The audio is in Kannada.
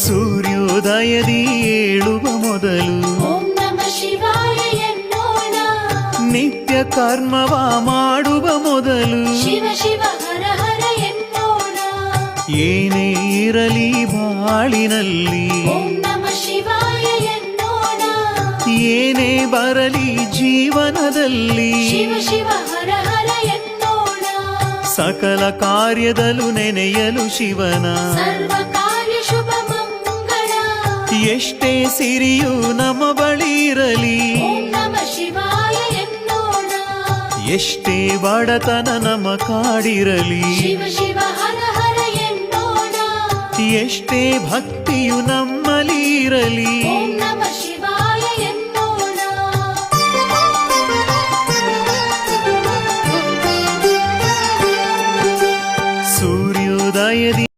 ಸೂರ್ಯೋದಯದಿ ಏಳುವ ಮೊದಲು ಓಂ ನಮಃ ಶಿವಾಯ ಎನ್ನೋಣ. ನಿತ್ಯ ಕರ್ಮವ ಮಾಡುವ ಮೊದಲು ಶಿವ ಶಿವ ಹರ ಹರ ಎನ್ನೋಣ. ಏನೇ ಇರಲಿ ಬಾಳಿನಲ್ಲಿ ಓಂ ನಮಃ ಶಿವಾಯ ಎನ್ನೋಣ. ಏನೇ ಬರಲಿ ಜೀವನದಲ್ಲಿ ಶಿವ ಶಿವ ಹರ ಹರ ಎನ್ನೋಣ. ಸಕಲ ಕಾರ್ಯದಲ್ಲೂ ನೆನೆಯಲು ಶಿವನ ಸರ್ವ ಕಾರ್ಯ ಶುಭ ಮಂಗಳ. ಎಷ್ಟೇ ಸಿರಿಯು ನಮ್ಮ ಬಳಿ ಇರಲಿ ಓಂ ನಮಃ ಶಿವಾಯ ಎನ್ನೋಣ. ಎಷ್ಟೇ ಬಡತನ ನಮ್ಮ ಕಾಡಿರಲಿ ಶಿವ ಶಿವ ಹರ ಹರ ಎನ್ನೋಣ. ಎಷ್ಟೇ ಭಕ್ತಿಯು ನಮ್ಮಲ್ಲಿ ಇರಲಿ ಓಂ ನಮಃ ಶಿವಾಯ ಎನ್ನೋಣ. ಸೂರ್ಯೋದಯದಿ